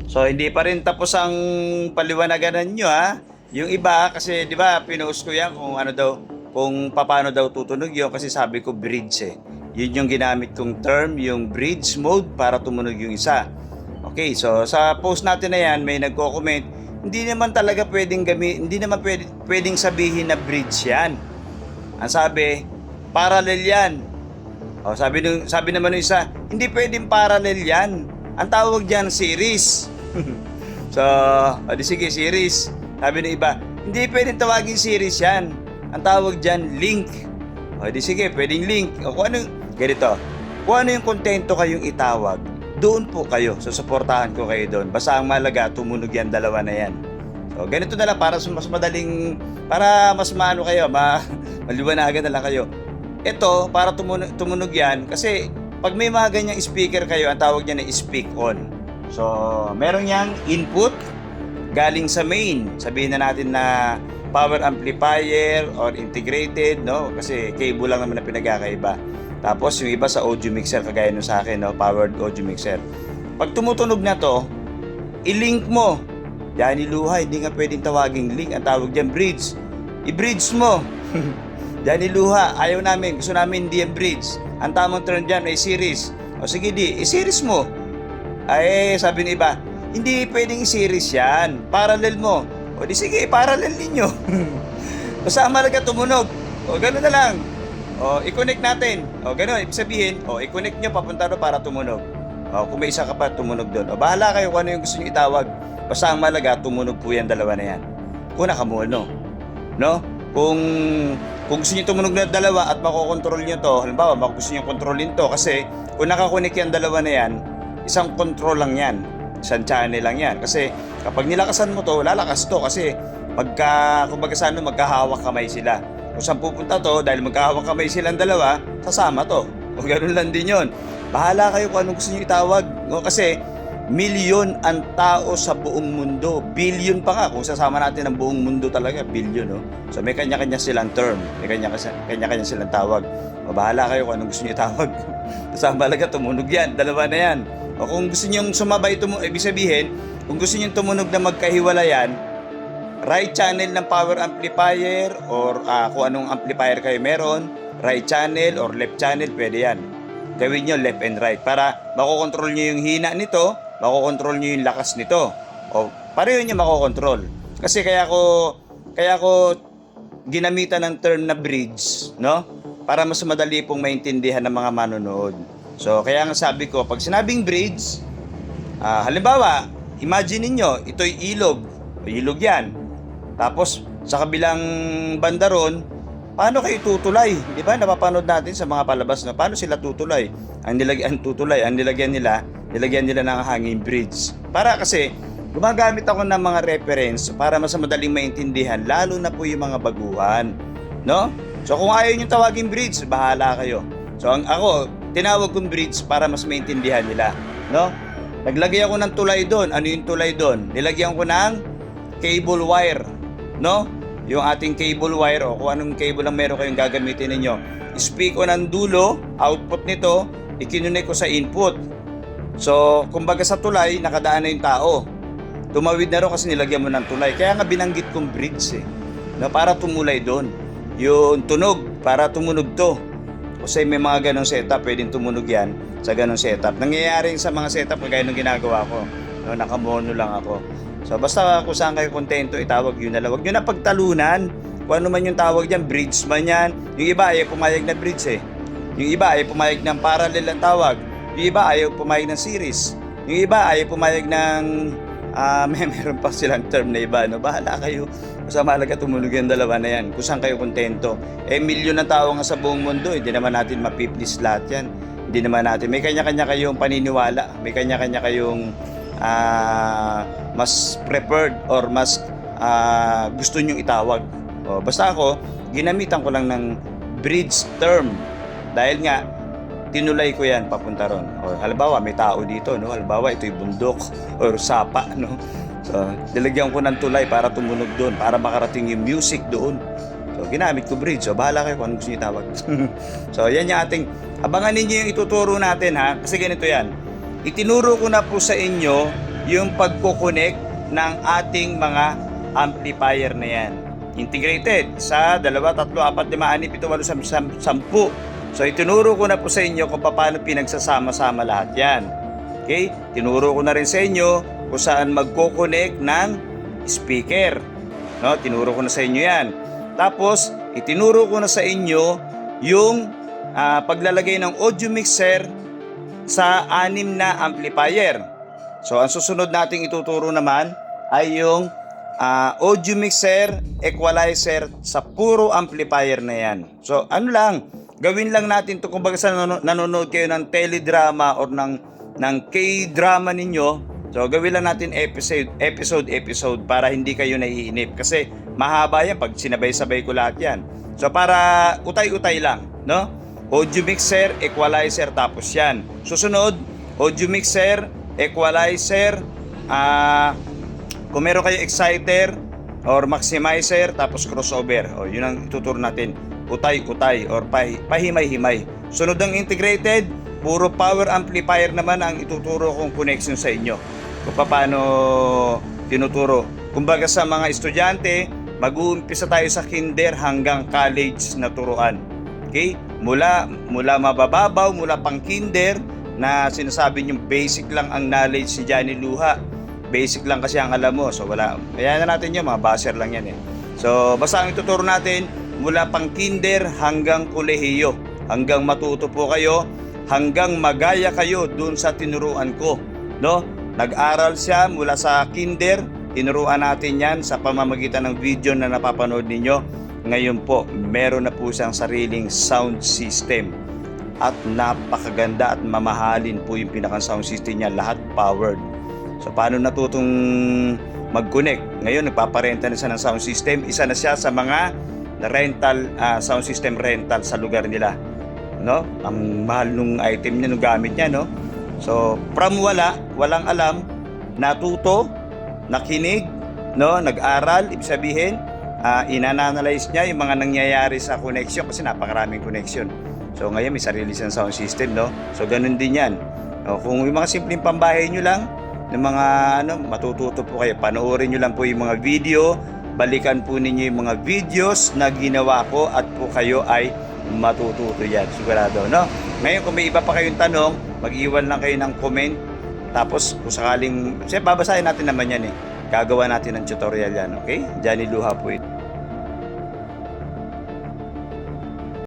So hindi pa rin tapos ang paliwanaganan nyo ha. Yung iba kasi 'di ba pinost ko yan kung ano daw kung paano daw tutunog yun kasi sabi ko bridge eh. Yun yung ginamit kong term, yung bridge mode para tumunog yung isa. Okay, so sa post natin na yan may nagko-comment, hindi naman talaga pwedeng hindi naman pwedeng sabihin na bridge yan. Ang sabi, parallel yan. O, sabi naman ng isa, hindi pwedeng parallel yan. Ang tawag diyan series. So, di sige, series. Sabi ng iba, hindi pwedeng tawagin series yan. Ang tawag diyan link. O, di sige, pwedeng link. O, kung ano, ganito. Kung ano yung kontento kayong itawag, doon po kayo. Susuportahan ko kayo doon. Basta ang malaga, tumunog yan, dalawa na yan. So, ganito na lang para mas madaling, para mas maano kayo, maliwanagan na lang kayo. Ito, para tumunog yan, kasi pag may mga ganyang speaker kayo, ang tawag niya na speak on. So, meron niyang input galing sa main. Sabihin na natin na power amplifier or integrated, no? Kasi cable lang naman na pinagkakaiba. Tapos yung iba sa audio mixer, kagaya nung sa akin, no? Powered audio mixer. Pag tumutunog na to, i-link mo. Yan iluha, hindi nga pwedeng tawaging link. Ang tawag dyan, bridge. I-bridge mo. Yan iluha, ayaw namin, gusto namin hindi yung bridge. Ang tamang term dyan ay series. O sige i-series mo. Ay, sabi ng iba, hindi pwedeng i-series yan. Parallel mo. O di sige, parallel ninyo. Basta ang malaga tumunog. O gano'n na lang. O i-connect natin. O gano'n, ibig sabihin, o i-connect nyo papunta doon para tumunog. O kung may isa ka pa, tumunog doon. O bahala kayo kung ano yung gusto nyo itawag. Basta ang malaga, tumunog po yan, dalawa na yan. Kung nakamuno. No? Kung gusto niyo tumunog na dalawa at makokontrol niyo to, halimbawa, gusto niyo kontrolin to kasi kung nakakunik yan dalawa na yan, isang control lang yan. Isang channel lang yan. Kasi kapag nilakasan mo to, lalakas to kasi kumbaga sa ano, magkahawak kamay sila. Kung saan pupunta to, dahil magkahawak kamay silang dalawa, sasama to. O ganoon lang din yun. Bahala kayo kung anong gusto niyo itawag. No? Kasi milyon ang tao sa buong mundo. Billion pa nga. Kung sasama natin ang buong mundo talaga, billion. No? So may kanya-kanya silang term. May kanya-kanya silang tawag. O bahala kayo kung anong gusto niyo itawag. Sa malaga, tumunog yan. Dalawa na yan. O kung gusto niyo sumabay, ibig sabihin, kung gusto niyo tumunog na magkahiwalayan, right channel ng power amplifier or kung anong amplifier kayo meron, right channel or left channel, pwede yan. Gawin nyo left and right para makokontrol nyo yung hina nito, makokontrol nyo yung lakas nito. O pareho nyo makokontrol. Kasi kaya ko ginamitan ng term na bridge, no? Para mas madali pong maintindihan ng mga manonood. So kaya nga sabi ko, pag sinabing bridge, halimbawa, imagine niyo ito'y ilog. Ilog yan. Tapos sa kabilang banda ron, paano kayo tutulay? Di ba? Napapanood natin sa mga palabas na paano sila tutulay. Ang nilagyan nila ng hanging bridge. Para kasi gumagamit ako ng mga reference para mas madaling maintindihan, lalo na po yung mga baguhan, no? So kung ayaw niyo tawagin bridge, bahala kayo. So ako, tinawag kong bridge para mas maintindihan nila, no? Naglagay ako ng tulay doon. Ano yung tulay doon? Nilagyan ko ng cable wire, no? Yung ating cable wire o kung anong cable lang meron kayong gagamitin ninyo. Speak on ang dulo, output nito, ikinunik ko sa input. So, kumbaga sa tulay, nakadaan na yung tao. Tumawid na rin kasi nilagyan mo ng tulay. Kaya nga binanggit kong bridge na para tumulay doon. Yung tunog, para tumunog to. Kasi may mga ganong setup, pwedeng tumunog yan sa ganong setup. Nangyayari sa mga setup kagaya ng ginagawa ko. No, nakamono lang ako. So basta kung saan kayo kontento, itawag yun na lang. Huwag nyo na pagtalunan. Kung ano man yung tawag dyan, bridge man yan. Yung iba ayaw pumayag na bridge Yung iba ayaw pumayag ng parallel ang tawag. Yung iba ayaw pumayag ng series. Yung iba ayaw pumayag ng meron pa silang term na iba. No? Bahala kayo. Basta mahalaga tumunog yung dalawa na yan. Kung saan kayo kontento. Milyon na tao nga sa buong mundo. Hindi naman natin mapiplis lahat yan. Hindi naman natin. May kanya-kanya kayong paniniwala. May kanya-kanya kayong mas preferred or mas gusto nyong itawag. Basta ako, ginamitan ko lang ng bridge term dahil nga tinulay ko yan papunta ron. O halimbawa may tao dito, no? Halimbawa ito'y bundok or sapa, no? So, nilagyan ko ng tulay para tumunog doon, para makarating yung music doon. So, ginamit ko bridge. So, bahala kayo kung anong gusto nyo tawag. So, yan yung ating, abangan ninyo yung ituturo natin, ha? Kasi ganito yan. Itinuro ko na po sa inyo yung pagkukonek ng ating mga amplifier na yan. Integrated sa 2, 3, 4, 5, 6, 7, 8, 9, 10. So itinuro ko na po sa inyo kung paano pinagsasama-sama lahat yan. Okay? Tinuro ko na rin sa inyo kung saan magko-connect ng speaker. No? Tinuro ko na sa inyo yan. Tapos, itinuro ko na sa inyo yung paglalagay ng audio mixer sa 6 na amplifier. So, ang susunod nating ituturo naman ay yung audio mixer, equalizer sa puro amplifier na yan. So, ano lang, gawin lang natin to kumbaga sa nanonood kayo ng teledrama or ng K-drama ninyo. So, gawin lang natin episode para hindi kayo naiinip. Kasi mahaba yan pag sinabay-sabay ko lahat yan. So, para utay-utay lang, no? Audio mixer, equalizer, tapos yan. Susunod, audio mixer, equalizer, kung meron kayo exciter or maximizer, tapos crossover. O, yun ang ituturo natin. Utay-utay or pahimay-himay. Sunod ang integrated, puro power amplifier naman ang ituturo kong connection sa inyo. Kung paano tinuturo. Kumbaga sa mga estudyante, mag-uumpisa tayo sa kinder hanggang college na turuan. Okay? Mula mabababaw, mula pang kinder na sinasabi nyo basic lang ang knowledge si Johnny Luha. Basic lang kasi ang alam mo. So wala. Kaya na natin yun, mga baser lang yan eh. So basta ang ituturo natin mula pang kinder hanggang kolehiyo. Hanggang matuto po kayo, hanggang magaya kayo dun sa tinuruan ko. No? Nag-aral siya mula sa kinder, tinuruan natin yan sa pamamagitan ng video na napapanood ninyo. Ngayon po, meron na po siyang sariling sound system. At napakaganda at mamahalin po yung pinakang sound system niya, lahat powered. So paano natutong mag-connect? Ngayon, nagpaparenta na siya ng sound system. Isa na siya sa mga rental, sound system rental sa lugar nila. No? Ang mahal nung item niya, nung gamit niya, no? So, from walang alam, natuto, nakinig, no, nag-aral, ibig sabihin, inanalyze niya yung mga nangyayari sa connection kasi napakaraming connection. So, ngayon may sarili siyang sound system, no? So, ganun din yan. No, kung yung mga simpleng pambahay nyo lang, yung mga matututo po kayo, panoorin nyo lang po yung mga video, balikan po ninyo yung mga videos na ginawa ko at po kayo ay matututo yan, sigurado, no? Ngayon, kung may iba pa kayong tanong, mag-iwan lang kayo ng comment. Tapos, kung sakaling, babasahin natin naman yan eh. Gagawa natin ng tutorial yan, okay? Johnny Luha po ito.